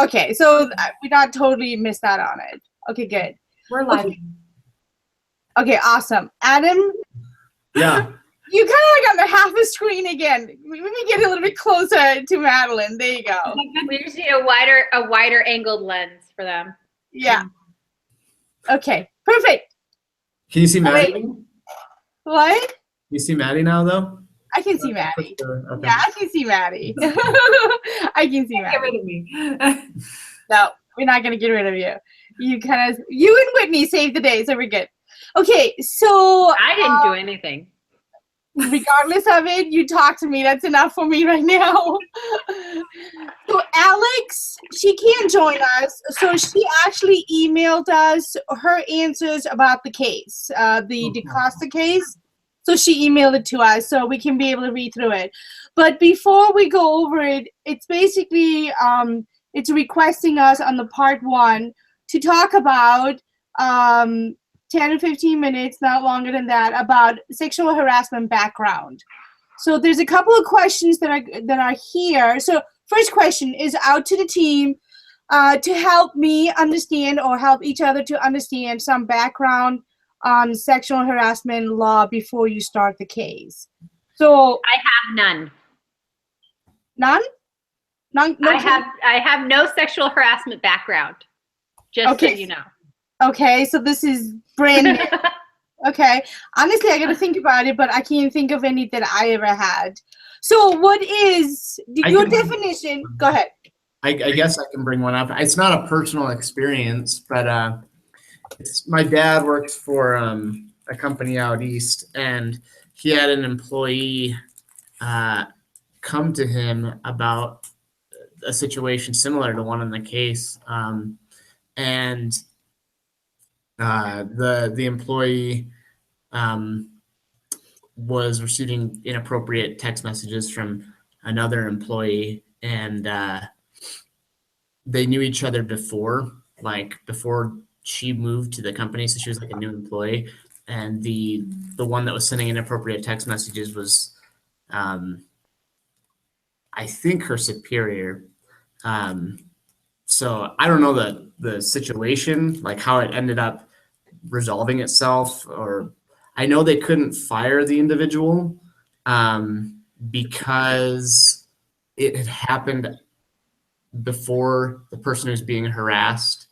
Okay, so we not totally missed that on it. Okay, good. We're live. Okay, awesome. Adam, Yeah. you kind of like on the half a screen again. Let me get a little bit closer to Madeline. There you go. We just need a wider angled lens for them. Yeah. Okay, perfect. Can you see Maddie? Wait. What? You see Maddie now, though? I can see Maddie. Okay. Yeah, I can see Maddie. I can see Get Maddie. rid of me. No, we're not gonna get rid of you. You and Whitney saved the day, so we're good. Okay, so I didn't do anything. regardless of it, you talk to me. That's enough for me right now. So Alex, she can't join us, so she actually emailed us her answers about the case, the DaCosta case. So she emailed it to us so we can be able to read through it. But before we go over it, it's basically it's requesting us on the part 1 to talk about 10 to 15 minutes, not longer than that, about sexual harassment background. So there's a couple of questions that are here. So first question is out to the team to help me understand or help each other to understand some background on sexual harassment law before you start the case. So I have none. none? No, I have no sexual harassment background. Just so Okay. you know. Okay, so this is brand new. Okay, honestly, I gotta think about it, but I can't think of any that I ever had. So what is your definition? Go ahead. I guess I can bring one up. It's not a personal experience, but my dad works for a company out east, and he had an employee come to him about a situation similar to one in the case, and the employee was receiving inappropriate text messages from another employee, and they knew each other before she moved to the company, so she was like a new employee, and the one that was sending inappropriate text messages was I think her superior. So I don't know the situation, like how it ended up resolving itself, or I know they couldn't fire the individual because it had happened before the person who's being harassed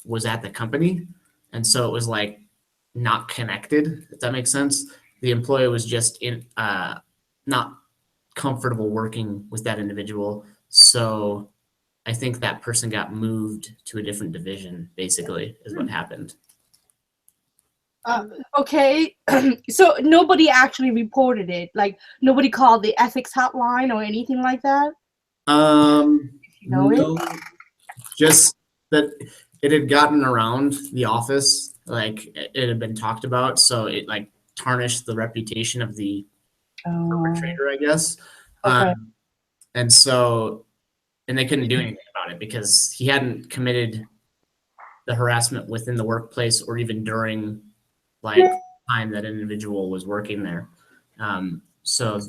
was at the company, and so it was like not connected, if that makes sense. The employee was just not comfortable working with that individual, so I think that person got moved to a different division, basically, is what happened. Okay, so nobody actually reported it, like nobody called the ethics hotline or anything like that? No, just that it had gotten around the office, like it had been talked about, so it like tarnished the reputation of the perpetrator, I guess. Okay. And they couldn't do anything about it because he hadn't committed the harassment within the workplace or even during like time that individual was working there. So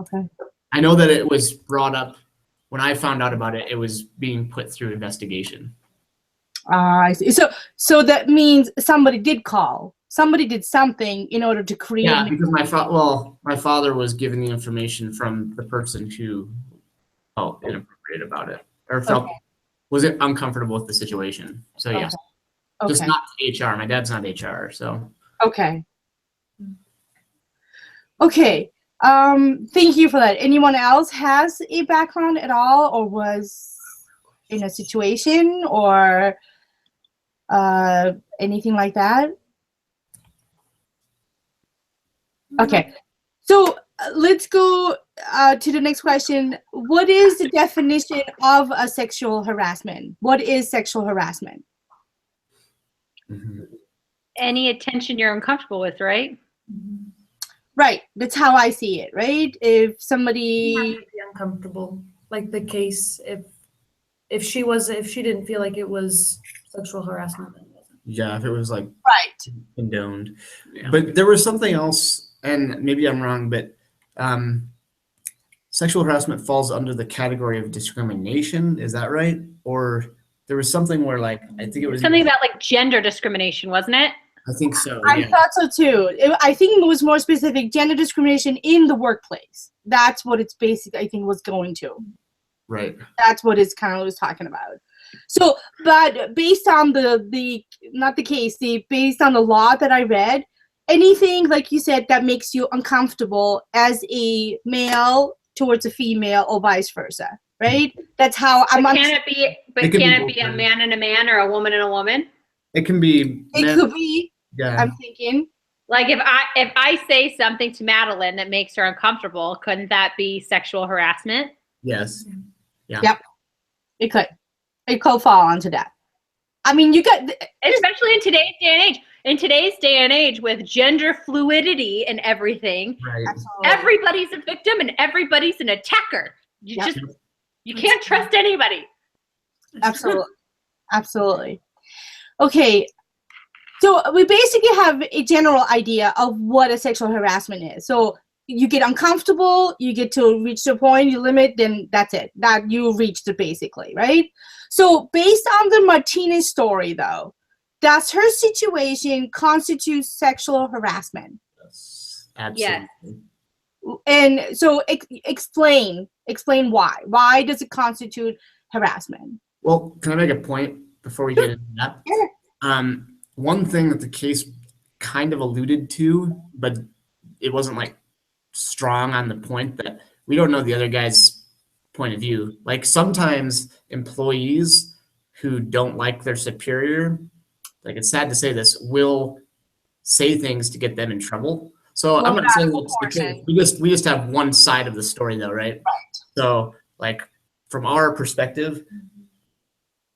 Okay. I know that it was brought up when I found out about it. It was being put through investigation. I see. So that means somebody did call. Somebody did something in order to create. Yeah, because my father was given the information from the person who felt inappropriate about it or was it uncomfortable with the situation. So yes, just not HR. My dad's not HR, so. Okay. Okay. Thank you for that. Anyone else has a background at all, or was in a situation, or anything like that? Okay. So let's go to the next question. What is the definition of a sexual harassment? What is sexual harassment? Any attention you're uncomfortable with, right? Right. That's how I see it, right? If somebody Be uncomfortable, like the case, if she didn't feel like it was sexual harassment, then it wasn't. Yeah, if it was like right. condoned. Yeah. But there was something else, and maybe I'm wrong, but sexual harassment falls under the category of discrimination. Is that right? Or there was something where like I think it was Something about like gender discrimination, wasn't it? I think so. I Yeah. thought so too. I think it was more specific gender discrimination in the workplace. That's what it's basic. I think was going to. Right. That's what it's kind of was talking about. So, but based on the not the case, based on the law that I read, anything like you said that makes you uncomfortable as a male towards a female or vice versa, right? That's how I'm. But can it be? But It could be can it both be a ways. man and a man or a woman and a woman? It can be. It could be. Yeah. I'm thinking. Like if I say something to Madeline that makes her uncomfortable, couldn't that be sexual harassment? Yes. It could. It could fall onto that. I mean, you got. Especially in today's day and age. In today's day and age, with gender fluidity and everything, Right. everybody's a victim and everybody's an attacker. Yep. You can't trust anybody. Absolutely. Absolutely. Okay. So we basically have a general idea of what a sexual harassment is. So you get uncomfortable, you get to reach the point, you limit, then that's it. That you reached it basically, right? So based on the Martinez story though, does her situation constitute sexual harassment? Yes. Absolutely. And so explain why. Why does it constitute harassment? Well, can I make a point before we get into that? Sure. One thing that the case kind of alluded to, but it wasn't like strong on the point that we don't know the other guy's point of view. Like sometimes employees who don't like their superior, like it's sad to say this, will say things to get them in trouble. So I'm not saying it's the case. We just have one side of the story though, right? Right. So like from our perspective,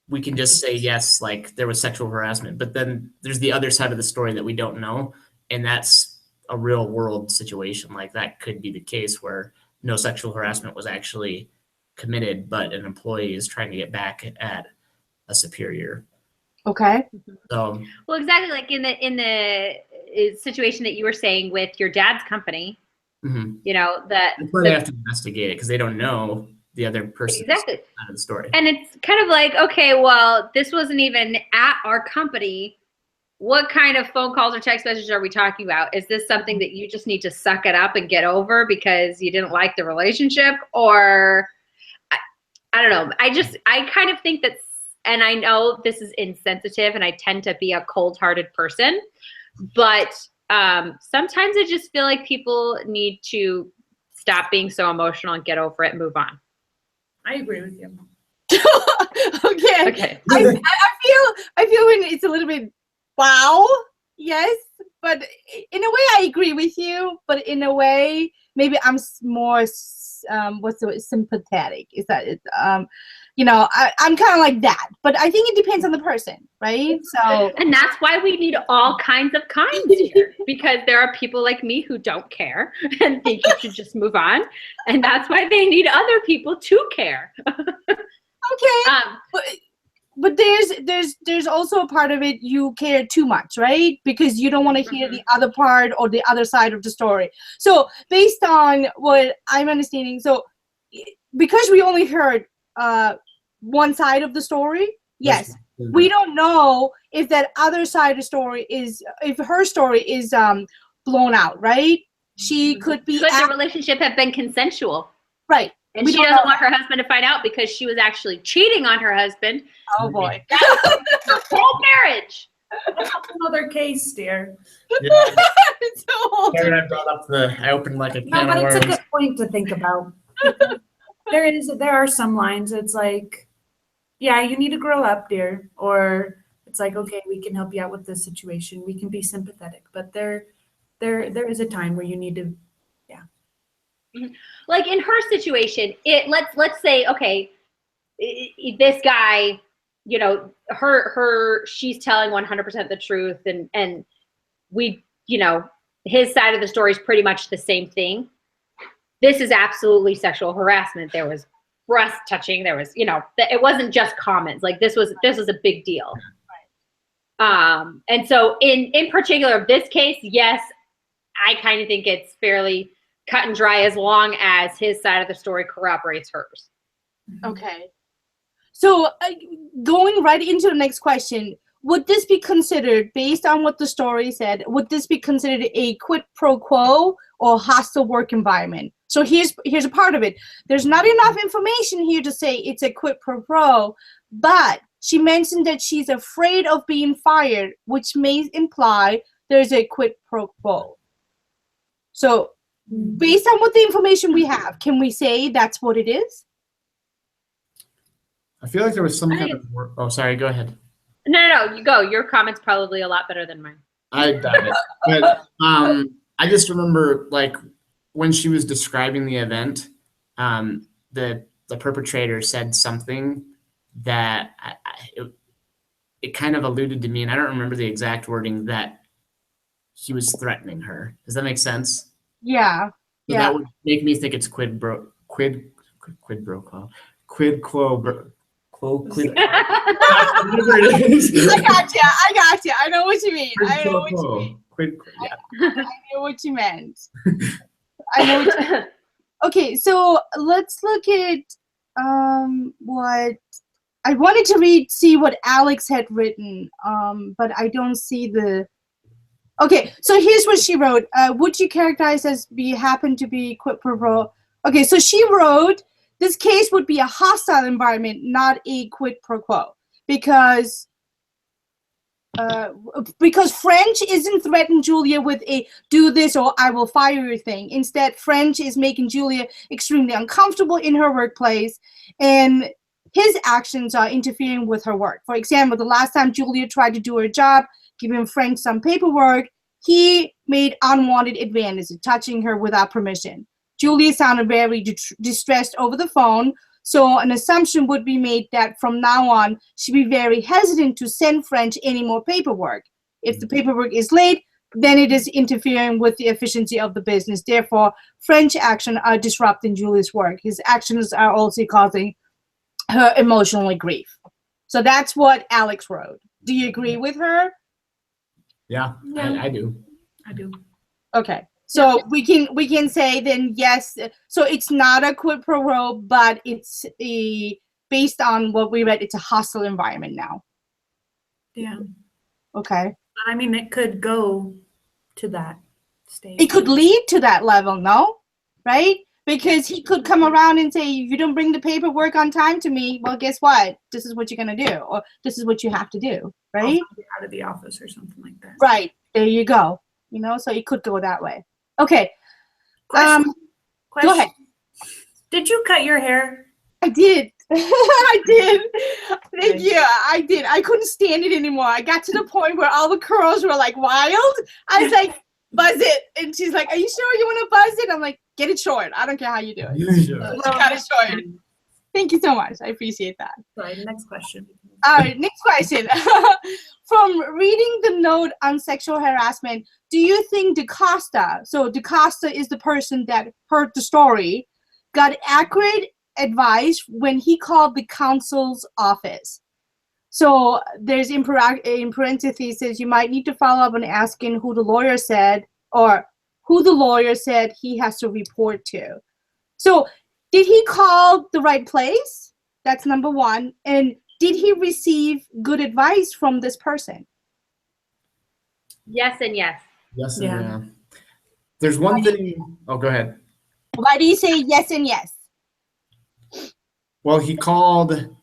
we can just say yes, like there was sexual harassment, but then there's the other side of the story that we don't know, and that's a real world situation. Like that could be the case where no sexual harassment was actually committed, but an employee is trying to get back at a superior. Okay. So Well, exactly like in the situation that you were saying with your dad's company, mhm. you know, that That's why they have to investigate it because they don't know the other person's exactly. side of the story. And it's kind of like, okay, well, this wasn't even at our company. What kind of phone calls or text messages are we talking about? Is this something that you just need to suck it up and get over because you didn't like the relationship? Or I don't know. I kind of think that, and I know this is insensitive and I tend to be a cold-hearted person, but sometimes I just feel like people need to stop being so emotional and get over it and move on. I agree with you. Okay. Okay. I feel when it's a little bit wow, yes, but in a way I agree with you, but in a way maybe I'm more what's the word, sympathetic. Is that it? You know, I'm kind of like that, but I think it depends on the person, right? So And that's why we need all kinds of kinds here, because there are people like me who don't care and think you should just move on. And that's why they need other people to care. okay, but there's also a part of it you care too much, right? Because you don't want to hear the other part or the other side of the story. So based on what I'm understanding, so because we only heard one side of the story, yes, we don't know if that other side of the story is, if her story is blown out, right? She could be Could the relationship have been consensual? right. And We she don't doesn't know. want her husband to find out because she was actually cheating on her husband. Oh boy. Her whole marriage. That's another case, dear. Yeah, So- Karen, I opened like a No, can but of it's a worms. good point to think about. There are some lines. It's like, yeah, you need to grow up, dear. Or it's like, okay, we can help you out with this situation. We can be sympathetic, but there is a time where you need to. Like in her situation, let's say, okay, this guy, you know, she's telling 100% the truth, and we, you know, his side of the story is pretty much the same thing. This is absolutely sexual harassment. There was breast touching. There was, you know, it wasn't just comments. Like this was a big deal. And so in particular of this case, yes, I kind of think it's fairly cut and dry as long as his side of the story corroborates hers. Okay. So going right into the next question, would this be considered, based on what the story said, would this be considered a quid pro quo or hostile work environment? So here's a part of it. There's not enough information here to say it's a quid pro quo, but she mentioned that she's afraid of being fired, which may imply there's a quid pro quo. So based on what the information we have, can we say that's what it is? I feel like there was some kind of work. Oh, sorry. Go ahead. No, you go. Your comment's probably a lot better than mine. I doubt it. But I just remember, like, when she was describing the event, the perpetrator said something that it kind of alluded to me, and I don't remember the exact wording, that he was threatening her. Does that make sense? Yeah. So Yeah. that would make me think it's quid quo. Whatever it is. I got you. I know what you mean. I know what you mean. Yeah. I know what you meant. I know what you Okay, so let's look at what I wanted to see what Alex had written, but I don't see the. Okay, so here's what she wrote. Would you characterize as happen to be quid pro quo? Okay, so she wrote, this case would be a hostile environment, not a quid pro quo, because French isn't threatening Julia with a do this or I will fire you thing. Instead, French is making Julia extremely uncomfortable in her workplace, and his actions are interfering with her work. For example, the last time Julia tried to do her job, giving French some paperwork, he made unwanted advances, touching her without permission. Julia sounded very distressed over the phone, so an assumption would be made that from now on, she'd be very hesitant to send French any more paperwork. If the paperwork is late, then it is interfering with the efficiency of the business. Therefore, French actions are disrupting Julia's work. His actions are also causing her emotional grief. So that's what Alex wrote. Do you agree with her? Yeah, I do. I do. Okay. So we can say then yes. So it's not a quid pro quo, but it's based on what we read. It's a hostile environment now. Yeah. Okay. I mean, it could go to that stage. It could lead to that level, no? Right? Because he could come around and say, if you don't bring the paperwork on time to me, well, guess what? This is what you're gonna do, or this is what you have to do, right? Out of the office or something like that. Right. There you go. You know, so it could go that way. Okay. Question. Go ahead. Did you cut your hair? I did. I did. Thank you. I did. I couldn't stand it anymore. I got to the point where all the curls were like wild. I was like, buzz it. And she's like, are you sure you want to buzz it? I'm like, get it short. I don't care how you do it. Just cut it short. Thank you so much. I appreciate that. Sorry, next question. All right, next question. From reading the note on sexual harassment, do you think DaCosta, so DaCosta is the person that heard the story, got accurate advice when he called the counsel's office? So there's in parentheses says you might need to follow up on asking who the lawyer said or who the lawyer said he has to report to. So did he call the right place? That's number one. And did he receive good advice from this person? Yes and yes. Yes, Yeah. yeah. There's one thing. Oh, go ahead. Why do you say yes and yes? Well, he called. I'm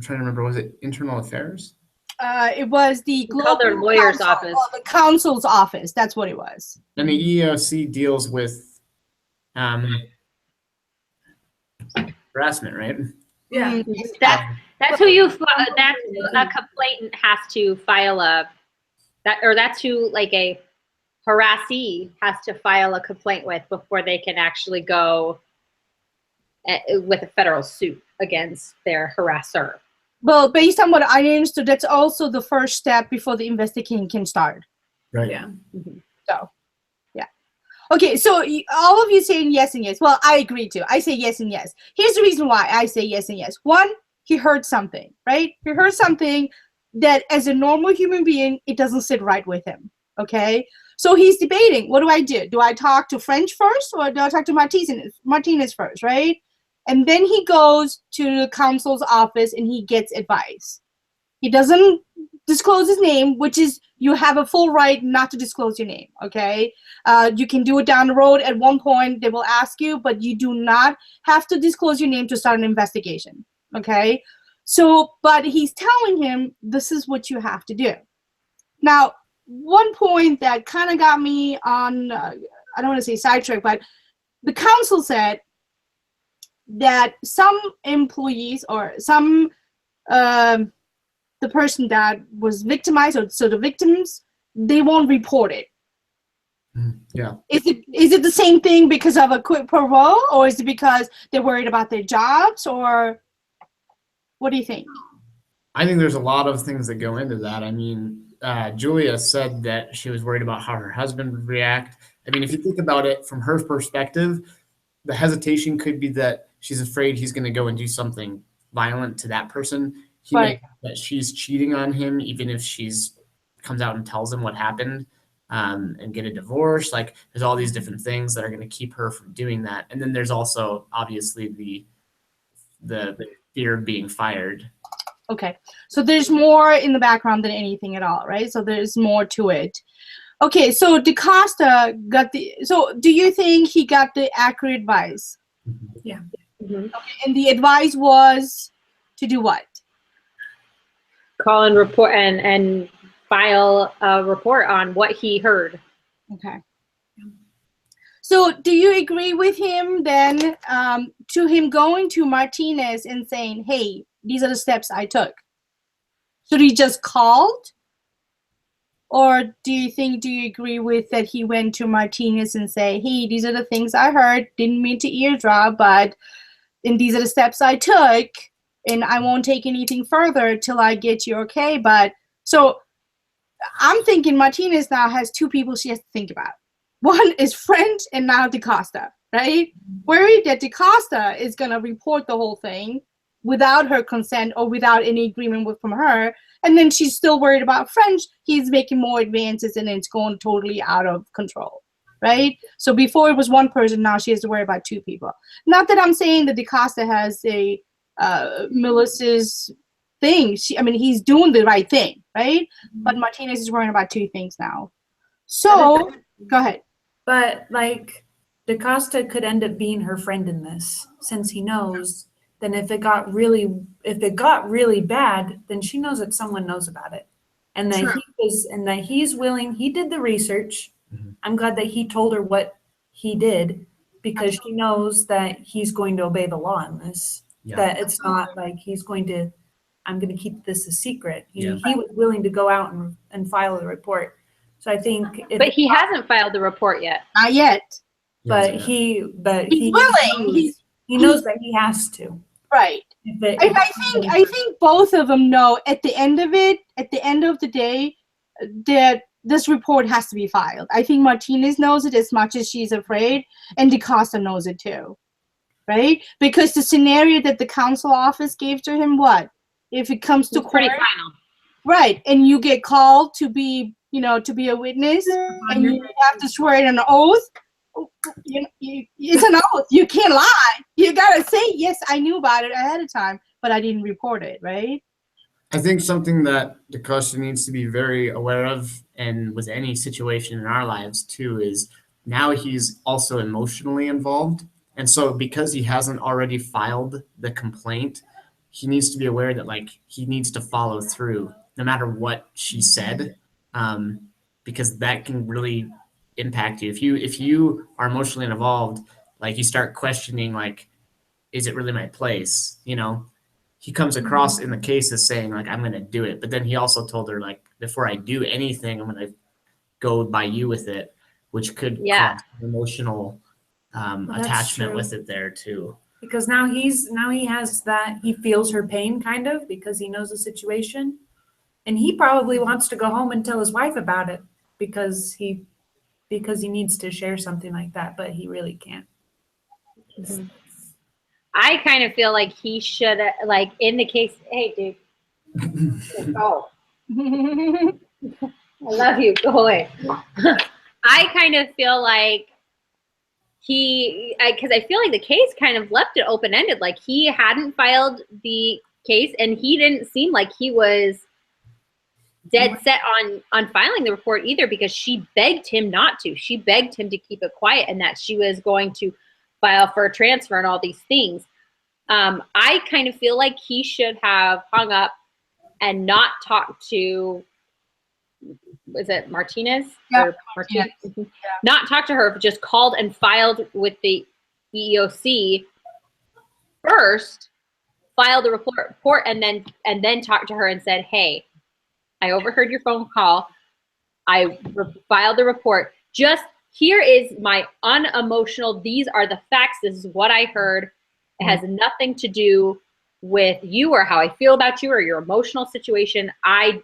trying to remember. Was it Internal Affairs? It was the called their lawyer's office. Well, the counsel's office. That's what it was. And the EEOC deals with harassment, right? Yeah. That's who you. That's who a complainant has to file that's who like a harassee has to file a complaint with before they can actually go with a federal suit against their harasser. Well, based on what I understood, that's also the first step before the investigation can start. Right. Yeah. So, yeah. Okay, so all of you saying yes and yes. Well, I agree too. I say yes and yes. Here's the reason why I say yes and yes. One, he heard something, right? He heard something that as a normal human being, it doesn't sit right with him, okay? So he's debating, what do? Do I talk to French first or do I talk to Martinez first, right? And then he goes to the counsel's office and he gets advice. He doesn't disclose his name, which is, you have a full right not to disclose your name, okay? You can do it down the road. At one point, they will ask you, but you do not have to disclose your name to start an investigation, okay? So, but he's telling him, this is what you have to do. Now, one point that kind of got me on, I don't want to say sidetrack, but the council said that some employees or some, the person that was victimized, or so the victims, they won't report it. Yeah. Is it the same thing because of a quid pro quo, or is it because they're worried about their jobs, or what do you think? I think there's a lot of things that go into that. I mean, Julia said that she was worried about how her husband would react. I mean, if you think about it from her perspective, the hesitation could be that she's afraid he's going to go and do something violent to that person. He Right. may think that she's cheating on him, even if she's comes out and tells him what happened, and get a divorce. Like, there's all these different things that are going to keep her from doing that. And then there's also obviously the fear of being fired. Okay, so there's more in the background than anything at all, right? So there's more to it. Okay, so DaCosta got so do you think he got the accurate advice? Yeah. Mhm. And the advice was to do what? Call and report and file a report on what he heard. Okay. So do you agree with him then, to him going to Martinez and saying, hey, these are the steps I took? Should he just called? Or do you agree with that he went to Martinez and say, hey, these are the things I heard, didn't mean to eardrop, and these are the steps I took, and I won't take anything further till I get you okay. But so I'm thinking Martinez now has two people she has to think about. One is French and now DaCosta, right? Worried that DaCosta is going to report the whole thing without her consent or without any agreement from her. And then she's still worried about French. He's making more advances and it's going totally out of control, right? So before it was one person, now she has to worry about two people. Not that I'm saying that DaCosta has a Melissa's thing. He's doing the right thing, right? But Martinez is worrying about two things now. So, go ahead. But like, DaCosta could end up being her friend in this, since he knows. Then if it got really bad, then she knows that someone knows about it, and that he's willing. He did the research. Mhm. I'm glad that he told her what he did, because she knows that he's going to obey the law in this. Yeah. That it's not like I'm going to keep this a secret. He Yeah. was willing to go out and file the report. So I think, But he hasn't filed the report yet. Not yet. but He's he willing. he knows that he has to. Right. I think both of them know at the end of the day, that this report has to be filed. I think Martinez knows it as much as she's afraid, and DaCosta knows it too, right? Because the scenario that the council office gave to him, what if it comes to It's pretty court, final. right? And you get called to be a witness, and you have to swear in an oath. It's an oath. You can't lie. You gotta say, yes, I knew about it ahead of time, but I didn't report it, right? I think something that DaCosta needs to be very aware of, and with any situation in our lives too, is now he's also emotionally involved. And so because he hasn't already filed the complaint, he needs to be aware that like he needs to follow through no matter what she said, because that can really impact you. If you are emotionally involved, like you start questioning, like, is it really my place? He comes across in the case as saying like, I'm going to do it. But then he also told her like, before I do anything, I'm going to go by you with it, which could cause emotional attachment true. with it there too. Because now he has that, he feels her pain kind of, because he knows the situation, and he probably wants to go home and tell his wife about it because he needs to share something like that, but he really can't. Mhm. I kind of feel like he should, like, in the case, hey, dude, go. I love you. Go away. I kind of feel like because I feel like the case kind of left it open-ended. Like he hadn't filed the case, and he didn't seem like he was dead set on filing the report either, because she begged him not to. She begged him to keep it quiet and that she was going to file for a transfer and all these things. I kind of feel like he should have hung up and not talked to, is it Martinez? Yeah, Or Martinez? Yeah. Not talked to her, but just called and filed with the EEOC first, filed the report, and then talked to her and said, hey, I overheard your phone call. I filed the report. Just here is my unemotional, these are the facts. This is what I heard. It has nothing to do with you or how I feel about you or your emotional situation. I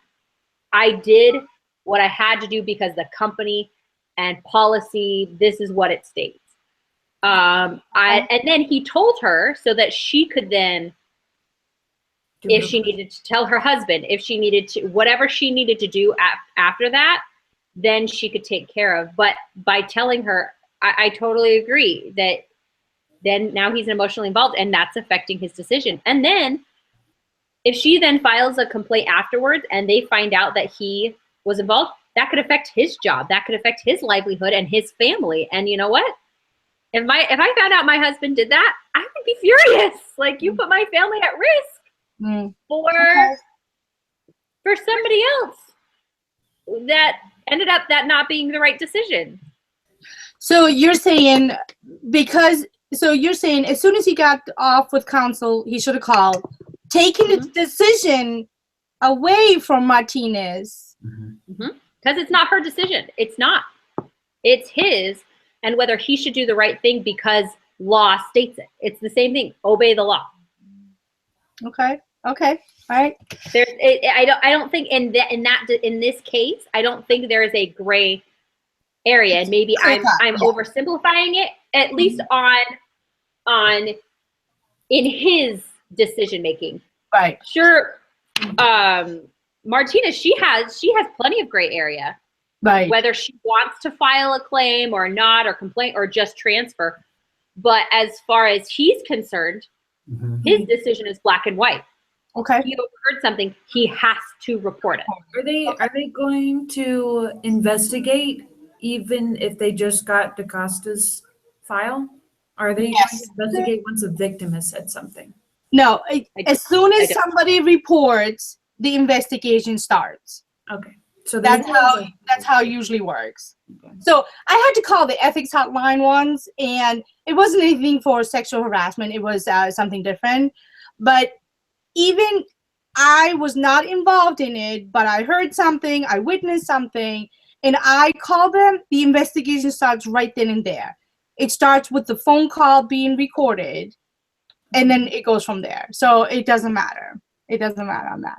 did what I had to do because the company and policy, this is what it states. And then he told her so that she could then, if she needed to tell her husband, if she needed to, whatever she needed to do after that, then she could take care of. But by telling her, I totally agree that then now he's emotionally involved and that's affecting his decision. And then if she then files a complaint afterwards and they find out that he was involved, that could affect his job. That could affect his livelihood and his family. And you know what? If I found out my husband did that, I would be furious. Like, you put my family at risk for somebody else that ended up that not being the right decision. So you're saying as soon as he got off with counsel, he should have called, taking the decision away from Martinez. Because it's not her decision. It's not. It's his, and whether he should do the right thing because law states it. It's the same thing. Obey the law. Okay. All right. I don't think in this case, I don't think there is a gray area. And maybe I'm oversimplifying it, at least on in his decision making. Right. Sure. Martinez, she has plenty of gray area. Right. Whether she wants to file a claim or not, or complaint, or just transfer. But as far as he's concerned, his decision is black and white. Okay. He overheard something, he has to report it. Are they going to investigate even if they just got DaCosta's file? Are they going to investigate once a victim has said something? No. As soon as somebody reports, the investigation starts. Okay. So that's how it usually works. Okay. So I had to call the ethics hotline once, and it wasn't anything for sexual harassment. It was something different. But even I was not involved in it, but I heard something, I witnessed something, and I called them. The investigation starts right then and there. It starts with the phone call being recorded, and then it goes from there. So it doesn't matter. It doesn't matter on that.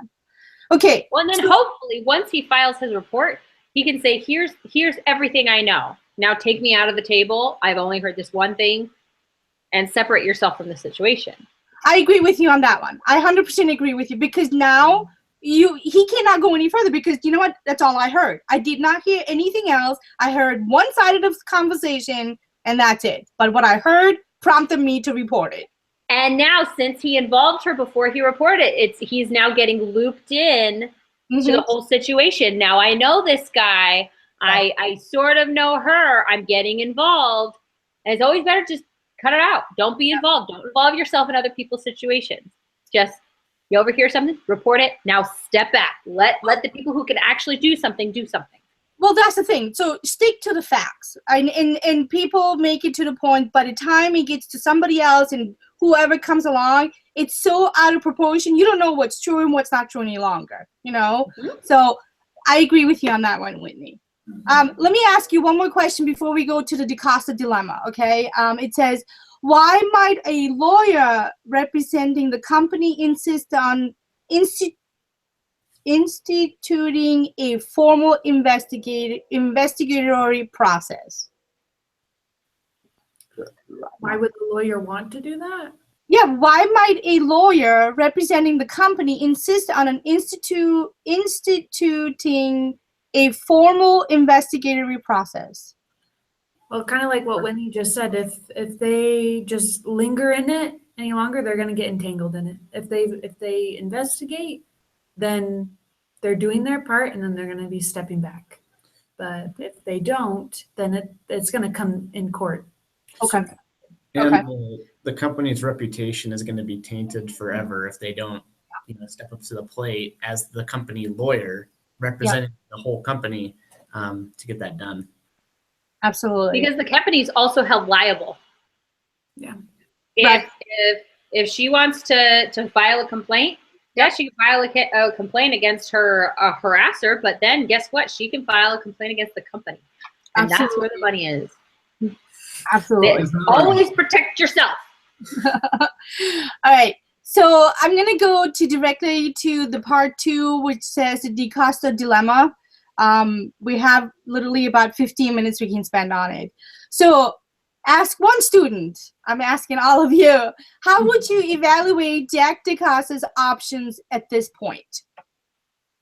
Okay. Well, and then hopefully once he files his report, he can say, here's everything I know. Now take me out of the table. I've only heard this one thing, and separate yourself from the situation. I agree with you on that one. I 100% agree with you, because now he cannot go any further, because you know what? That's all I heard. I did not hear anything else. I heard one side of the conversation, and that's it. But what I heard prompted me to report it. And now, since he involved her before he reported it, he's now getting looped in to the whole situation. Now I know this guy. I sort of know her. I'm getting involved. And it's always better just cut it out. Don't be involved. Don't involve yourself in other people's situations. Just, you overhear something, report it. Now step back. Let the people who can actually do something do something. Well, that's the thing. So stick to the facts. And people make it to the point, by the time it gets to somebody else and whoever comes along, it's so out of proportion. You don't know what's true and what's not true any longer, you know? So I agree with you on that one, Whitney. Let me ask you one more question before we go to the DaCosta dilemma, okay? It says, why might a lawyer representing the company insist on instituting a formal investigatory process? Why would the lawyer want to do that? Yeah, why might a lawyer representing the company insist on an instituting a formal investigatory process? Well, kind of like what Winnie just said, if they just linger in it any longer, they're going to get entangled in it. If they investigate, then they're doing their part, and then they're going to be stepping back. But if they don't, then it's going to come in court. Okay. And Okay. the company's reputation is going to be tainted forever if they don't, step up to the plate as the company lawyer representing the whole company to get that done. Absolutely. Because the company's also held liable. Yeah. Right. If she wants to file a complaint, yeah, she can file a complaint against her harasser, but then guess what? She can file a complaint against the company. And that's where the money is. Absolutely. Always protect yourself. All right. So I'm going to go directly to the part 2, which says the DaCosta dilemma. We have literally about 15 minutes we can spend on it. So ask one student. I'm asking all of you. How would you evaluate Jack DaCosta's options at this point?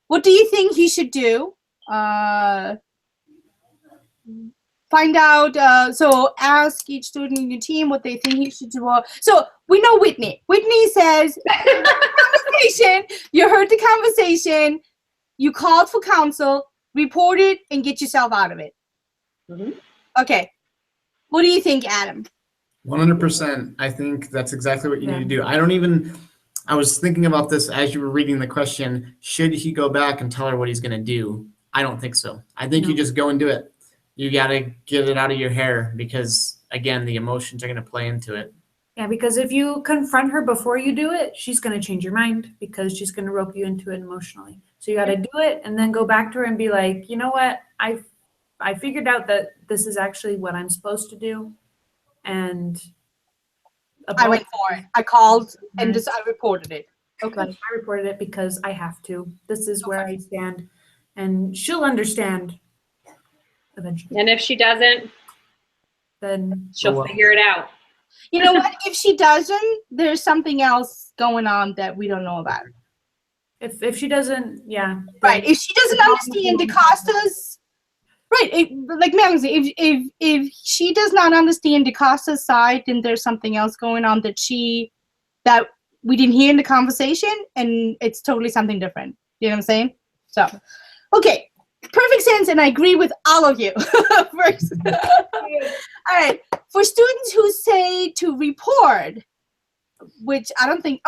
What do you think he should do? Find out, so ask each student in your team what they think he should do. So we know Whitney. Whitney says, conversation, you heard the conversation, you called for counsel, report it, and get yourself out of it. Mm-hmm. Okay. What do you think, Adam? 100%. I think that's exactly what you need to do. I was thinking about this as you were reading the question. Should he go back and tell her what he's going to do? I don't think so. I think you just go and do it. You got to get it out of your hair because, again, the emotions are going to play into it. Yeah, because if you confront her before you do it, she's going to change your mind because she's going to rope you into it emotionally. So you got to do it and then go back to her and be like, you know what? I figured out that this is actually what I'm supposed to do. And I went for it. I called and I reported it. Okay. I reported it because I have to. This is where I stand. And she'll understand eventually. And if she doesn't, Then she'll figure it out. You know what? If she doesn't, there's something else going on that we don't know about. if she doesn't, yeah. Right. If she doesn't understand DaCosta's, right. Like Megan said, if she does not understand DaCosta's side, then there's something else going on that we didn't hear in the conversation, and it's totally something different. You know what I'm saying? So, okay. Perfect sense, and I agree with all of you. First. All right. For students who say to report, which I don't think,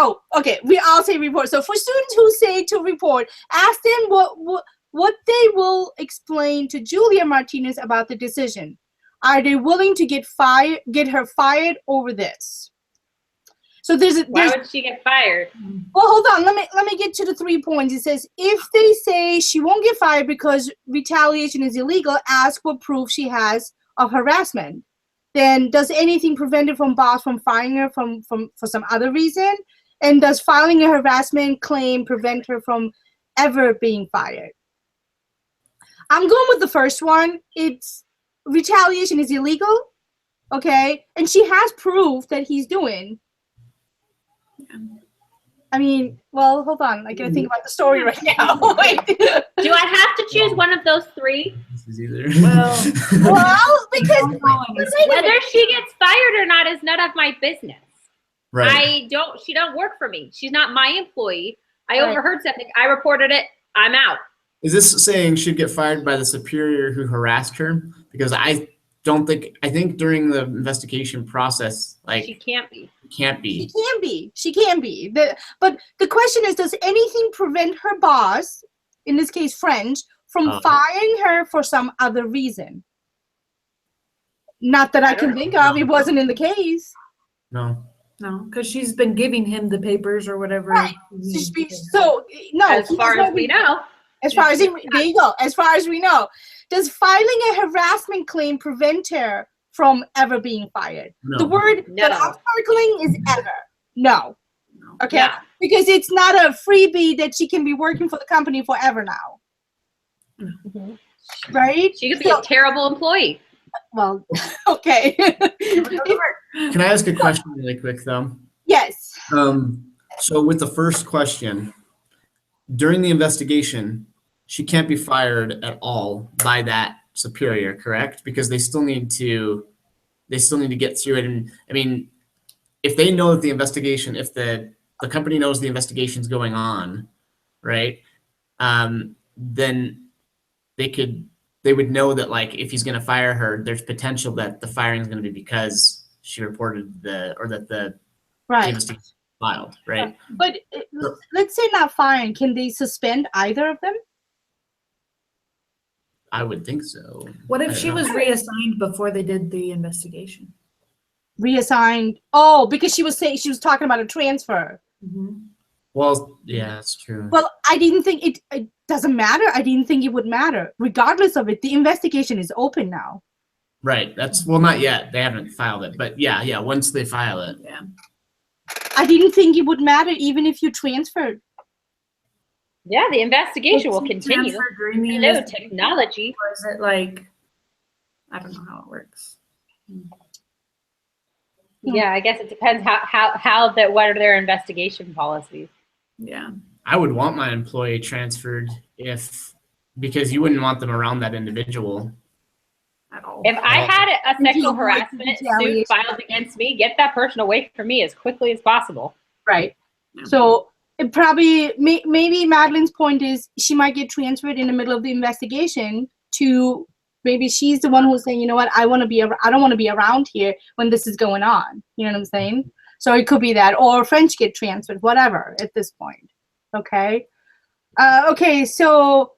we all say report. So for students who say to report, ask them what they will explain to Julia Martinez about the decision. Are they willing to get her fired over this? So Why would she get fired? Well, hold on. Let me get to the 3 points. It says if they say she won't get fired because retaliation is illegal, ask what proof she has of harassment. Then does anything prevent her from boss from firing her for some other reason? And does filing a harassment claim prevent her from ever being fired? I'm going with the first one. It's retaliation is illegal, okay? And she has proof that he's doing. I mean, well, hold on. I gotta think about the story right now. Do I have to choose one of those 3? This is either. Well, because Whether she gets fired or not is none of my business. Right. She don't work for me. She's not my employee. I Right. overheard something. I reported it. I'm out. Is this saying she'd get fired by the superior who harassed her? Because I think during the investigation process, She can't be. can't be. She can be. But the question is, does anything prevent her boss, in this case French, from firing her for some other reason? Not that I can think of. It wasn't in the case. No. No, because she's been giving him the papers or whatever. Right. So no. As far as we know. There you go. As far as we know, does filing a harassment claim prevent her from ever being fired? No. The word No. that I'm circling is ever. No. Okay. Yeah. Because it's not a freebie that she can be working for the company forever now. Mhm. Right? She could be a terrible employee. Well, okay. Can I ask a question really quick though? Yes. So with the first question, during the investigation, she can't be fired at all by that superior, correct? Because they still need to get through it. And I mean, if they know that the investigation, if the company knows the investigation's going on, right? Then they would know that, like, if he's going to fire her, there's potential that the firing is going to be because she reported the Right. investigation filed, right? But let's say not firing. Can they suspend either of them? I would think so. What I if don't she know. was reassigned before they did the investigation? Reassigned. Oh, because she was talking about a transfer. Well, yeah, that's true. Well, I didn't think it doesn't matter. I didn't think it would matter. Regardless of it, the investigation is open now. Right. That's, well, not yet. They haven't filed it, but yeah. Once they file it, Yeah. I didn't think it would matter even if you transferred. Yeah, the investigation will Was he continue. transferred during the You know, investigation, technology. or is it like, I don't know how it works. Yeah, I guess it depends what are their investigation policies. Yeah. I would want my employee transferred because you wouldn't want them around that individual. At all. If I had a sexual avoid harassment retaliation. suit filed against me, get that person away from me as quickly as possible. Right. Yeah. So it probably maybe Madeline's point is she might get transferred in the middle of the investigation to maybe she's the one who's saying, you know what, I don't want to be around here when this is going on. You know what I'm saying? So it could be that, or French get transferred, whatever at this point. Okay. Okay. So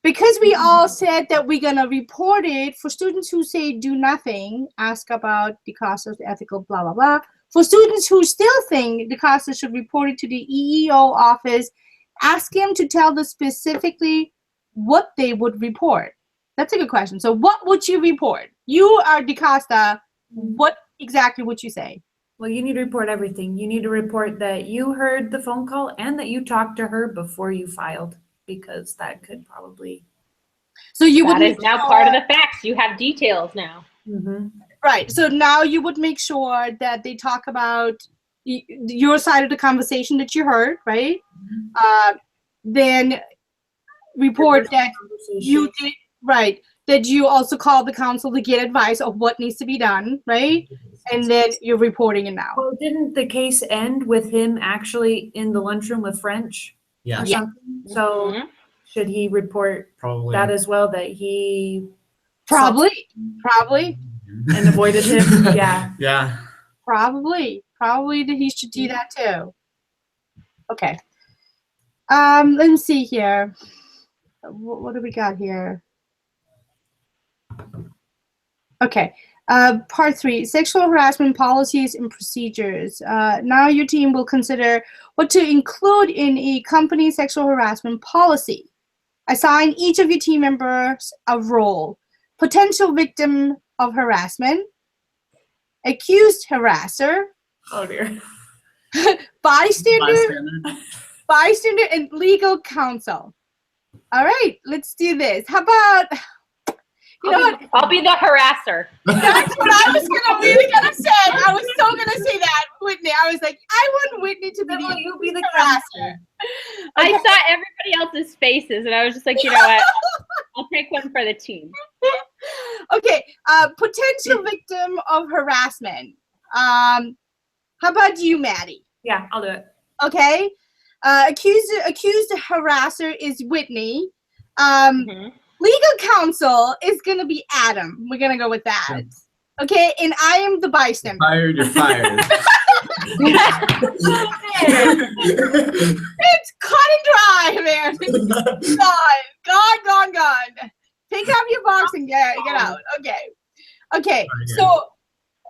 because we all said that we're gonna report it, for students who say do nothing, ask about DeCosta's ethical blah blah blah. For students who still think DeCosta should report it to the EEO office, ask him to tell them specifically what they would report. That's a good question. So what would you report? You are DeCosta. What exactly would you say? Well, you need to report everything. You need to report that you heard the phone call and that you talked to her before you filed, because that could probably. So you would That is now part of the facts. You have details now. Right. So now you would make sure that they talk about your side of the conversation that you heard, right? Then report that you did, right, that you also called the council to get advice of what needs to be done, right? And then you're reporting it now. Well, didn't the case end with him actually in the lunchroom with French Yeah, or something? So Mhm. should he report probably. that as well, that he Probably. and avoided him? Yeah. Yeah. Probably that he should do that too. Okay. Let's see here. What do we got here? Okay. Part 3, sexual harassment policies and procedures. Now your team will consider what to include in a company sexual harassment policy. Assign each of your team members a role. Potential victim of harassment, accused harasser, Oh dear. bystander, and legal counsel. All right, let's do this. How about, you know what? I'll be the harasser. That's what I was really gonna say. I was so gonna say that, Whitney. I was like, I want Whitney to be Well, you'll be the harasser. I saw everybody else's faces, and I was just like, you know what? I'll take one for the team. Okay, potential victim of harassment. How about you, Maddie? Yeah, I'll do it. Okay, accused harasser is Whitney. Mhm. Legal counsel is gonna be Adam. We're gonna go with that. Okay, and I am the bystander. Fired, you're fired. It's cut and dry, man. Gone. Pick up your box and get out. Okay. So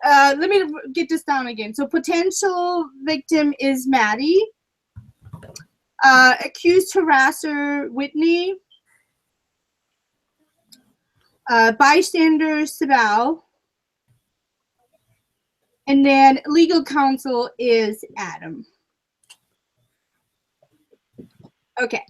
let me get this down again. So potential victim is Maddie. Accused harasser Whitney. Bystander Sibel. And then legal counsel is Adam. Okay.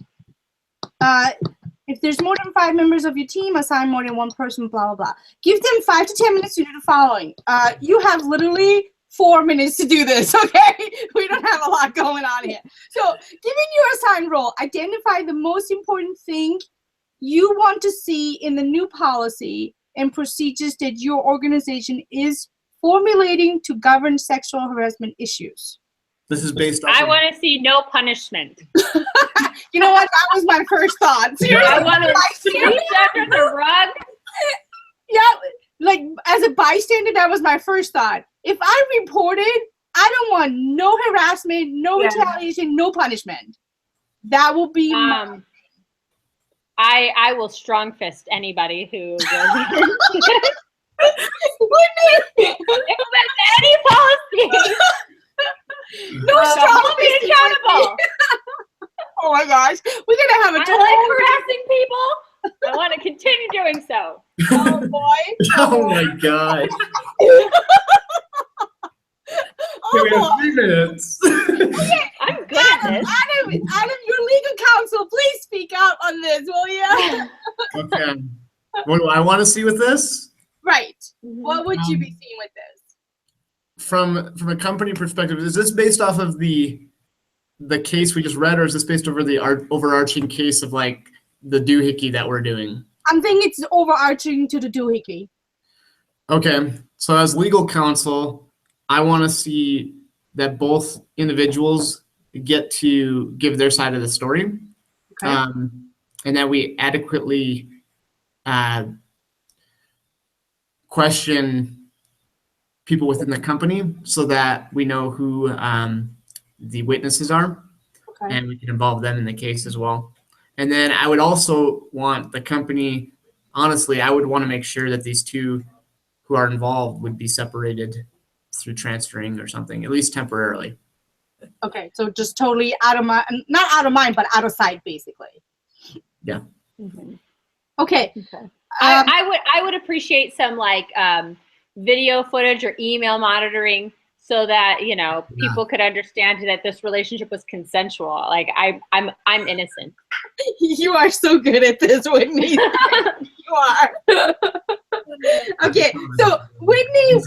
If there's more than 5 members of your team, assign more than one person, blah, blah, blah. Give them 5 to 10 minutes to do the following. You have literally 4 minutes to do this, okay? We don't have a lot going on here. So, given your assigned role, identify the most important thing you want to see in the new policy and procedures that your organization is formulating to govern sexual harassment issues? This is based off. I of- want to see no punishment. You know what? That was my first thought. Seriously, I want to sweep under the rug. yeah, like as a bystander, that was my first thought. If I reported, I don't want no harassment, no Yeah. retaliation, no punishment. That will be I will strong fist anybody who will implement any policy. no strong Hold me fisting. accountable. Oh my gosh, we're gonna have a I like harassing people. I want to continue doing so. oh boy. Oh my god. Oh We have boy. 3 minutes. I'm good at this. Adam, your legal counsel, please speak out on this, will you? Okay. What do I want to see with this? Right. What would you be seeing with this? From a company perspective, is this based off of the case we just read, or is this based over the overarching case of like the doohickey that we're doing? I'm thinking it's overarching to the doohickey. Okay, so as legal counsel, I want to see that both individuals get to give their side of the story, Okay. and that we adequately question people within the company so that we know who the witnesses are, Okay. and we can involve them in the case as well. And then I would also want the company, honestly, I would want to make sure that these two who are involved would be separated through transferring or something, at least temporarily. Okay. So just totally out of my, not out of mind, but out of sight, basically. Mhm. Okay. Okay. I would appreciate some like video footage or email monitoring so that people could understand that this relationship was consensual. Like I'm innocent. You are so good at this, Whitney. You are. Okay. So Whitney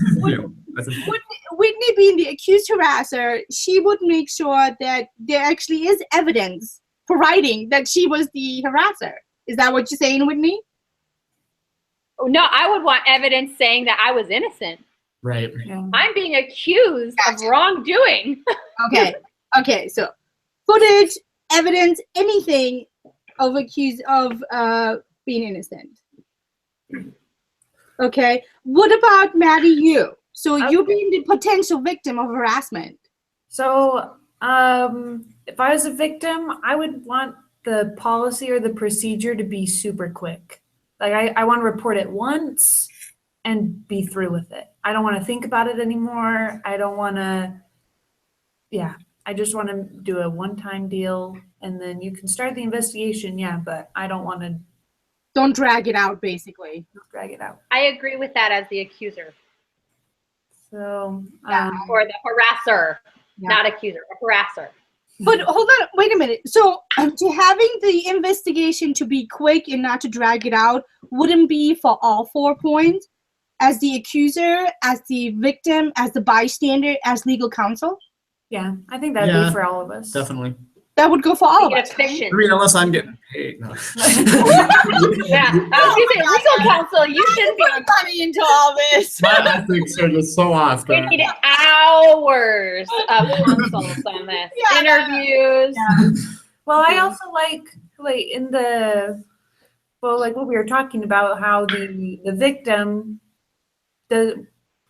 being the accused harasser, she would make sure that there actually is evidence providing that she was the harasser. Is that what you're saying, Whitney? No, I would want evidence saying that I was innocent. Right. Yeah. I'm being accused of wrongdoing. Okay. Okay. So footage, evidence, anything of accused of being innocent. Okay. What about Maddie, you? So you being the potential victim of harassment. So, if I was a victim, I would want the policy or the procedure to be super quick. Like I want to report it once and be through with it. I don't want to think about it anymore. I don't want to, I just want to do a one-time deal and then you can start the investigation. Yeah, but I don't want to Don't drag it out, basically. drag it out. I agree with that as the accuser So, Yeah. or the harasser, Yeah. not accuser, a harasser. But hold on, wait a minute. So to having the investigation to be quick and not to drag it out wouldn't be for all 4 points? As the accuser, as the victim, as the bystander, as legal counsel? yeah, I think that'd Yeah, be for all of us. Definitely. That would go for all of Make us. it right? efficient. I mean, unless I'm getting paid. No. Yeah, I was gonna say legal counsel. You should be on. Money into all this. My ethics are just so off. We need hours of consults on this, Yeah. interviews. Well, I also like like what we were talking about, how the victim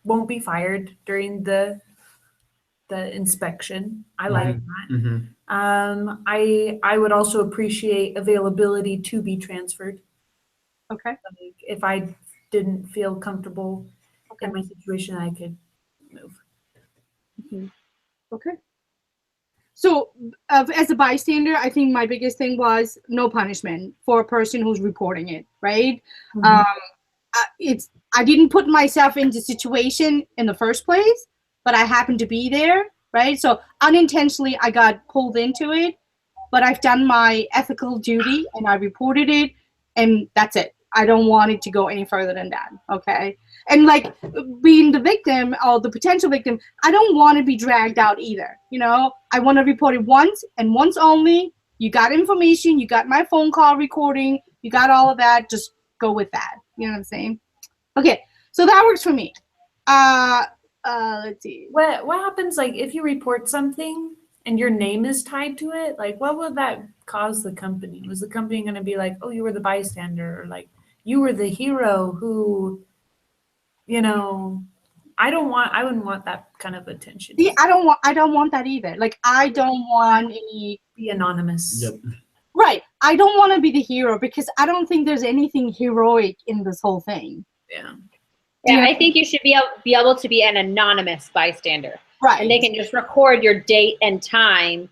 won't be fired during the inspection. I like that. Mhm. I would also appreciate availability to be transferred. Okay. Like if I didn't feel comfortable in my situation, I could move. Okay. So as a bystander, I think my biggest thing was no punishment for a person who's reporting it, right? Mhm. I didn't put myself in the situation in the first place, but I happened to be there, right? So unintentionally, I got pulled into it, but I've done my ethical duty and I reported it, and that's it. I don't want it to go any further than that, okay? And like being the victim or the potential victim, I don't want to be dragged out either, I want to report it once and once only. You got information, you got my phone call recording, You got all of that. Just go with that. You know what I'm saying? Okay, so that works for me. Let's see. What happens like if you report something and your name is tied to it? Like, what would that cause the company? Was the company going to be like, oh, you were the bystander, or like you were the hero who, you know, I wouldn't want that kind of attention. See, I don't want that either. Like, I don't want any. Be anonymous. Yep. Right. I don't want to be the hero because I don't think there's anything heroic in this whole thing. Yeah. Yeah, I think you should be able to be an anonymous bystander, Right. and they can just record your date and time,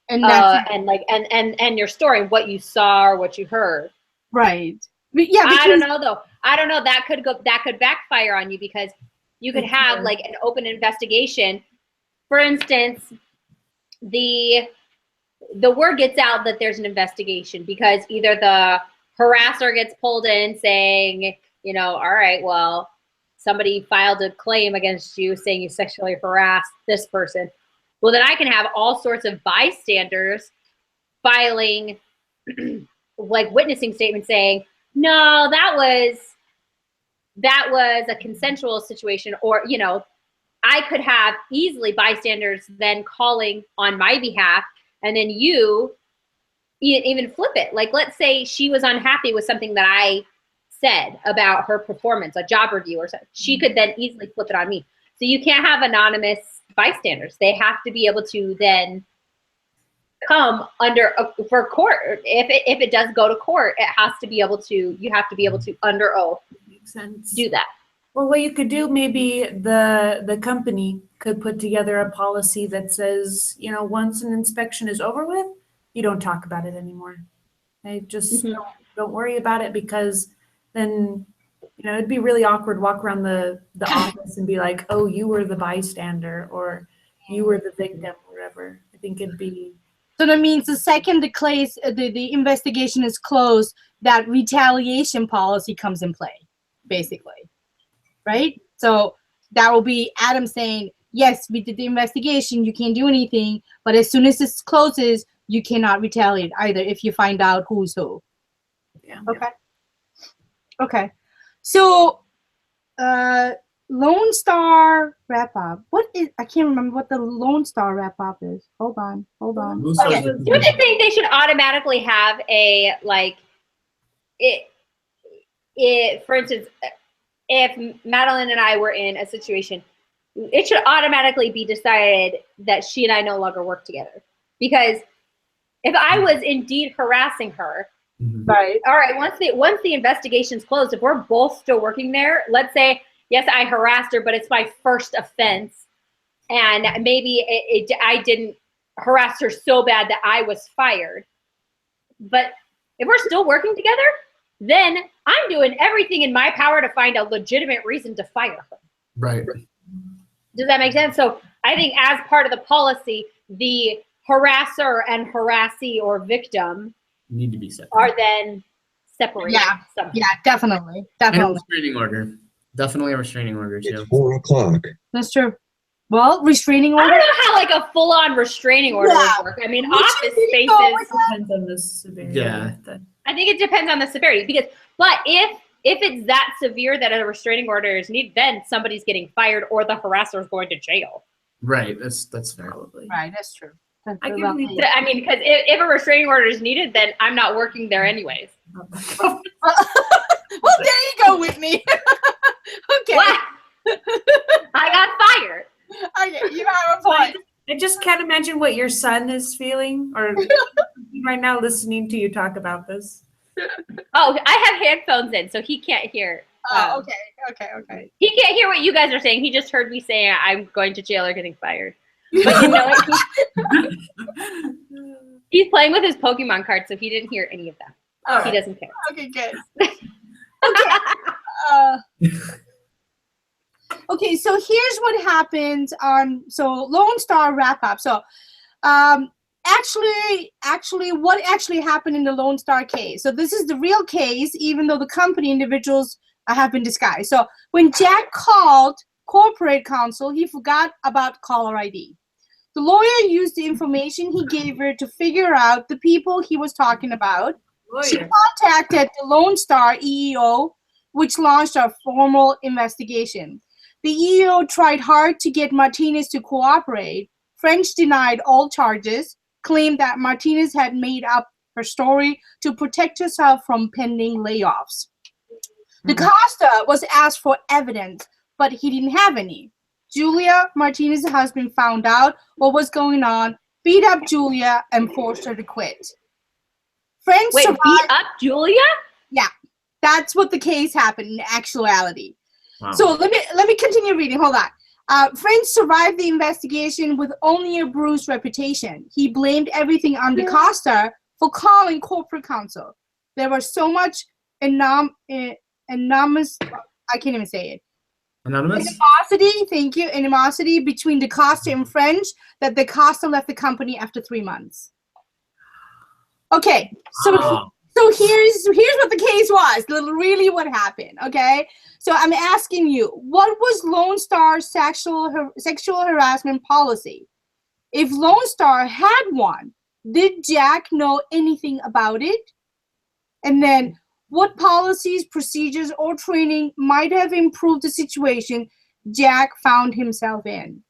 and that's and your story, what you saw or what you heard. right. But yeah, because, I don't know though. I don't know. That could backfire on you because you could have like an open investigation. For instance, the word gets out that there's an investigation because either the harasser gets pulled in saying, you know, all right, well, somebody filed a claim against you saying you sexually harassed this person. Well, then I can have all sorts of bystanders filing like witnessing statements saying, no, that was a consensual situation. Or, you know, I could have easily bystanders then calling on my behalf, and then you even flip it. Like, let's say she was unhappy with something that I said about her performance, a job review or something. She could then easily flip it on me. So you can't have anonymous bystanders. They have to be able to then come under for court. If it does go to court, it has to be able to. You have to be able to under oath. Makes sense. Do that. Well, what you could do, maybe the company could put together a policy that says, you know, once an inspection is over with, you don't talk about it anymore. I just don't worry about it, because then, you know, it'd be really awkward walk around the office and be like, oh, you were the bystander or you were the victim, whatever. I think it'd be. so that means the second the investigation is closed, that retaliation policy comes in play, basically, right? So that will be Adam saying, yes, we did the investigation, you can't do anything, but as soon as this closes, you cannot retaliate either if you find out who's who. Yeah. Okay. Okay. So, Lone Star wrap up. I can't remember what the Lone Star wrap up is. Hold on. Lone Star's Okay. the- Don't you think they should automatically have a like it for instance, if Madeline and I were in a situation, it should automatically be decided that she and I no longer work together. Because if I was indeed harassing her, Mhm. Right. all right, once the investigation's closed, if we're both still working there, let's say, yes, I harassed her, but it's my first offense, and maybe I didn't harass her so bad that I was fired. But if we're still working together, then I'm doing everything in my power to find a legitimate reason to fire her. Right. Does that make sense? So I think as part of the policy, the harasser and harassee or victim Need to be separate. are then separated. Yeah. somehow. Yeah, definitely. And a Definitely. restraining order. Definitely a restraining order too. It's 4 o'clock. That's true. Well, restraining I order. don't know how like a full-on restraining order Yeah. would work. I mean, Would you office really go spaces. with that? Depends on the severity. Yeah. Of the, I think it depends on the severity but if it's that severe that a restraining order is needed, then somebody's getting fired or the harasser is going to jail. Right. That's fair. probably. Right, that's true. That's I can about believe it. I mean, because if a restraining order is needed, then I'm not working there anyways. Well, there you go, Whitney. Okay. What? I got fired. Okay, you have a point. I just can't imagine what your son is feeling or right now listening to you talk about this. Oh, I have headphones in, so he can't hear. Oh, okay. He can't hear what you guys are saying. He just heard me saying I'm going to jail or getting fired. But you know what? He's playing with his Pokemon cards, so he didn't hear any of that. All He right. doesn't care. Okay, good. Okay. Uh, okay, so here's what happened on Lone Star wrap up. So actually what actually happened in the Lone Star case. So this is the real case, even though the company individuals have been disguised. So when Jack called corporate counsel, he forgot about caller ID. The lawyer used the information he gave her to figure out the people he was talking about she Lawyer. contacted the Lone Star EEO, which launched a formal investigation. The EEO tried hard to get Martinez to cooperate. French denied all charges, claimed that Martinez had made up her story to protect herself from pending layoffs. DaCosta was asked for evidence, but he didn't have any. Julia, Martinez's husband, found out what was going on, beat up Julia, and forced her to quit. French Wait, survived. beat up Julia? That's what the case happened in actuality. Wow. So let me continue reading. Hold on. French survived the investigation with only a bruised reputation. He blamed everything on DaCosta for calling corporate counsel. There was so much anonymous. I can't even say it. Anonymous? Animosity. Thank you. Animosity between DaCosta and French that DaCosta left the company after 3 months. Okay, Wow. so here's what the case was. Really, what happened? Okay, so I'm asking you, what was Lone Star's sexual harassment policy? If Lone Star had one, did Jack know anything about it? And then, what policies, procedures, or training might have improved the situation Jack found himself in?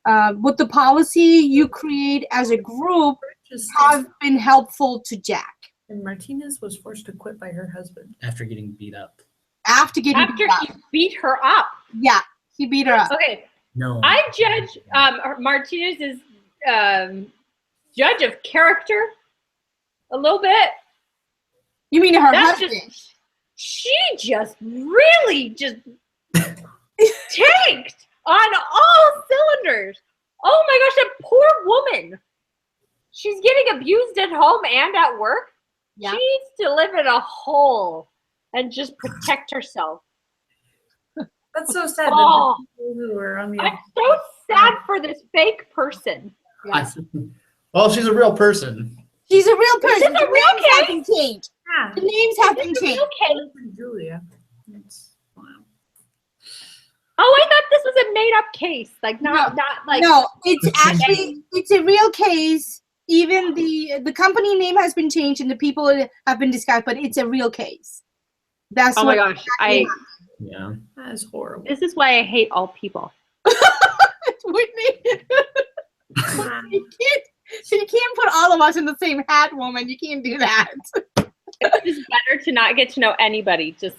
Would the policy you create as a group have been helpful to Jack And Martinez was forced to quit by her husband. After getting beat up. after getting After beat up? he beat her up. Yeah, he beat her up. Okay, No. I judge Martinez's judge of character a little bit. You mean her That's husband? She just really just tanked on all cylinders. Oh my gosh, that poor woman. She's getting abused at home and at work. Yeah. She needs to live in a hole and just protect herself. That's so sad. Oh. That the people who were on the I'm so sad for this fake person. Well, she's a real person. She's a real person. This is a The real names have case? been changed. Yeah. The names have been changed. Okay. Julia. That's, wow. Oh, I thought this was a made-up case. Like not like No, it's a real case. Even the company name has been changed and the people have been disguised, but it's a real case. That's Oh my what gosh, Yeah. That is horrible. this is why I hate all people. Whitney. You can't put all of us in the same hat, woman. You can't do that. It's just better to not get to know anybody. Just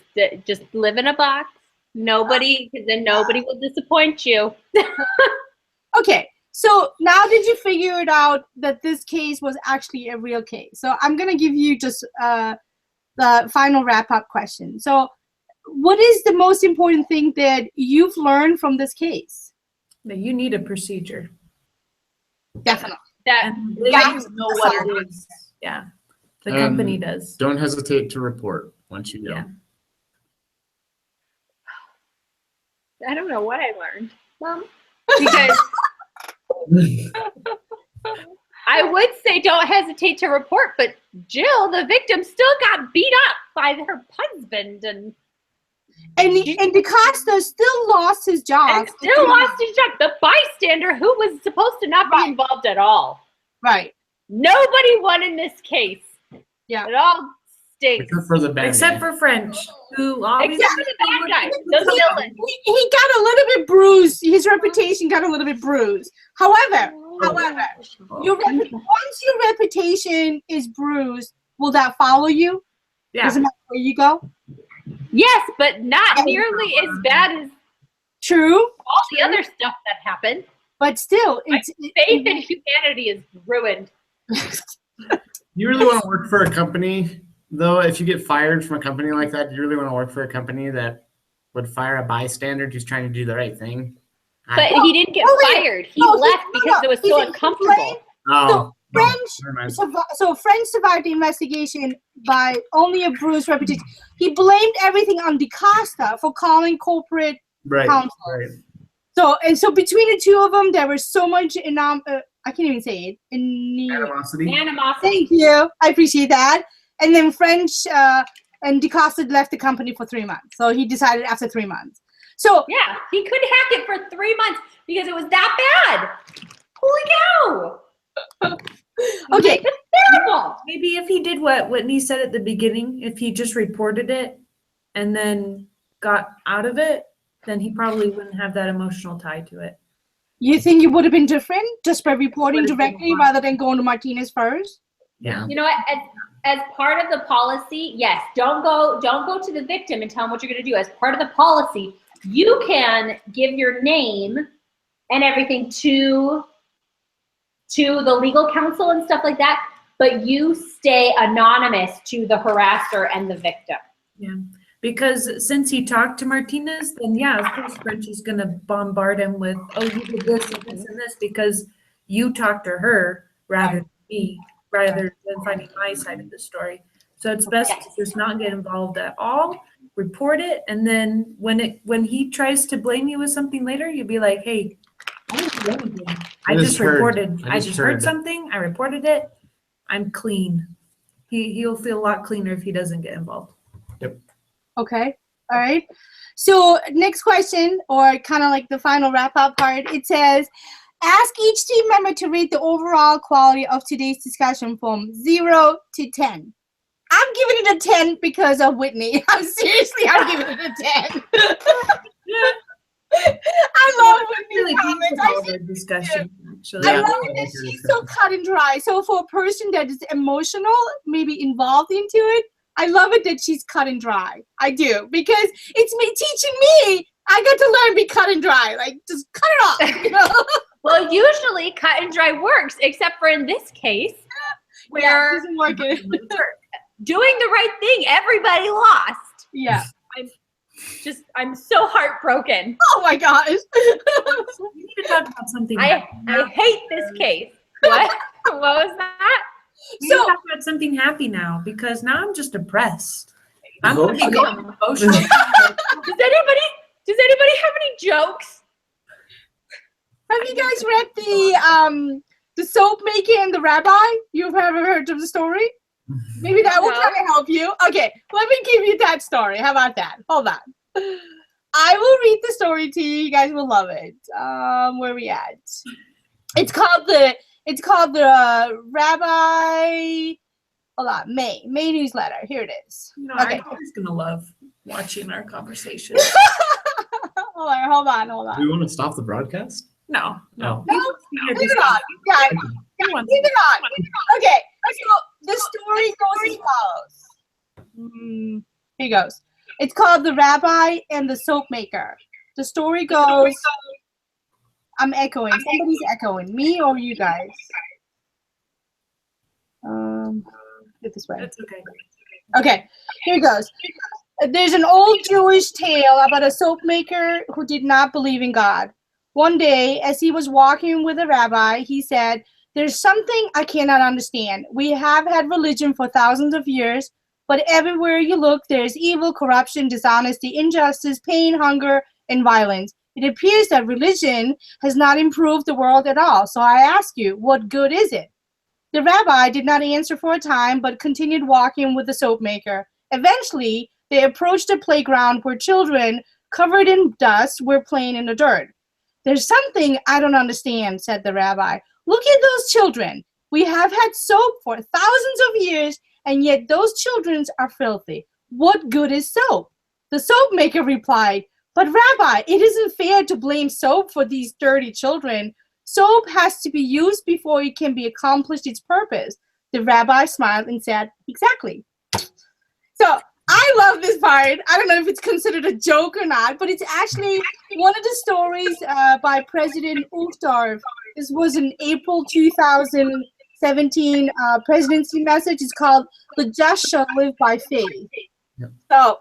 live in a box. Nobody, because then nobody will disappoint you. Okay, so now did you figure it out that this case was actually a real case? So I'm gonna give you just the final wrap-up question. So, what is the most important thing that you've learned from this case? That you need a procedure. Definitely. That And Yeah. guys know what it is. Yeah. The company does. Don't hesitate to report once you know. Yeah. I don't know what I learned, Mom, because I would say don't hesitate to report, but Jill, the victim, still got beat up by her husband and DaCosta still lost his job. still lost his job. The bystander who was supposed to not be Right. involved at all. Right. Nobody won in this case. Yeah. It all stinks. Except for the bad Except guy. for French, who obviously Except for the bad guy, the villain. He got a little bit bruised. His reputation got a little bit bruised. However, once your reputation is bruised, will that follow you? yeah. Doesn't matter where you go. Yes, but not nearly as bad as True, all the other stuff that happened. but still, My faith in humanity is ruined. You really want to work for a company, though? If you get fired from a company like that, do you really want to work for a company that would fire a bystander who's trying to do the right thing? But he didn't get fired. He left because it was so uncomfortable. Oh, French. never mind. So French survived the investigation by only a bruised reputation. He blamed everything on DaCosta for calling corporate Right. counsel. Right. So between the two of them, there was so much I can't even say it. Animosity. Animosity. Thank you. I appreciate that. And then French and DaCosta left the company for 3 months. So he decided after 3 months. So Yeah, he could hack it for 3 months because it was that bad. Holy cow! okay, It's terrible. Maybe if he did what Whitney said at the beginning, if he just reported it and then got out of it, then he probably wouldn't have that emotional tie to it. You think it would have been different just by reporting Would've been directly fine. rather than going to Martinez first? Yeah. You know what? As part of the policy, yes, don't go to the victim and tell them what you're going to do. As part of the policy, you can give your name and everything to the legal counsel and stuff like that, but you stay anonymous to the harasser and the victim. Yeah. Because since he talked to Martinez, then yeah, of course French is gonna bombard him with, oh, you did this and this and this because you talked to her rather than me, rather than finding my side of the story. So it's best to just not get involved at all, report it, and then when he tries to blame you with something later, you'll be like, hey, I didn't do anything. I just heard something, I reported it, I'm clean. He'll feel a lot cleaner if he doesn't get involved. Okay. All right. So next question, or kind of like the final wrap up part, it says, ask each team member to rate the overall quality of today's discussion from 0 to 10. I'm giving it a 10 because of Whitney. I'm giving it a 10. I love Whitney's comments. Discussion, actually. I love it that she's so cut and dry. So for a person that is emotional, maybe involved into it, I love it that she's cut and dry. I do, because it's me teaching me. I got to learn to be cut and dry. Like, just cut it off. You know? Well, usually cut and dry works, except for in this case, where it doesn't work. doing the right thing, everybody lost. Yeah. I'm so heartbroken. Oh my gosh. We need to talk about something. I hate this case. What? What was that? We need to talk about something happy now, because now I'm just depressed. I'm emotional. Does anybody have any jokes? Have you guys read the soap maker and the rabbi? You've ever heard of the story? Maybe that will kind of help you. Okay, let me give you that story. How about that? Hold on. I will read the story to you. You guys will love it. Where are we at? It's called the Rabbi. Hold on, May newsletter. Here it is. You know, Okay. I'm always gonna love watching our conversation. hold on. Do we want to stop the broadcast? No. No, leave it on. Yeah, leave it on. Okay, so the story goes as follows. Here goes. It's called The Rabbi and the Soap Maker. The story goes. I'm echoing. Somebody's echoing. Me or you guys? Get this way. That's okay. Okay, here it goes. There's an old Jewish tale about a soap maker who did not believe in God. One day, as he was walking with a rabbi, he said, "There's something I cannot understand. We have had religion for thousands of years, but everywhere you look, there's evil, corruption, dishonesty, injustice, pain, hunger, and violence. It appears that religion has not improved the world at all. So I ask you, what good is it?" The rabbi did not answer for a time, but continued walking with the soap maker. Eventually, they approached a playground where children covered in dust were playing in the dirt. "There's something I don't understand," said the rabbi. "Look at those children. We have had soap for thousands of years, and yet those children are filthy. What good is soap?" The soap maker replied, "But Rabbi, it isn't fair to blame soap for these dirty children. Soap has to be used before it can be accomplished its purpose." The rabbi smiled and said, "Exactly." So I love this part. I don't know if it's considered a joke or not, but it's actually one of the stories by President Uldorf. This was in April 2017 presidency message. It's called "The Just Shall Live by Faith." Yep. So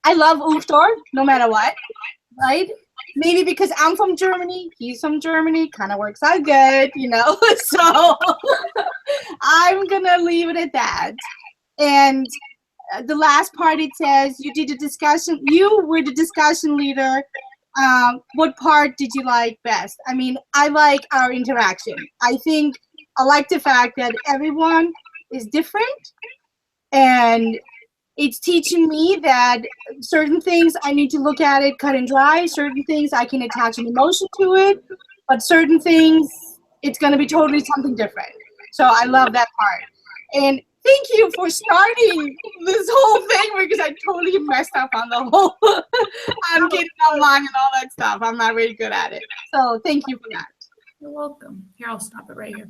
I love Uldorf no matter what, right? Maybe because I'm from Germany, he's from Germany, kind of works out good, you know? So I'm going to leave it at that. And the last part, it says, you were the discussion leader. What part did you like best? I mean, I like our interaction. I like the fact that everyone is different, and it's teaching me that certain things I need to look at it cut and dry, certain things I can attach an emotion to it, but certain things it's going to be totally something different. So I love that part. And thank you for starting this whole thing because I totally messed up on the whole I'm getting online and all that stuff. I'm not very good at it. So thank you for that. You're welcome. Here, I'll stop it right here.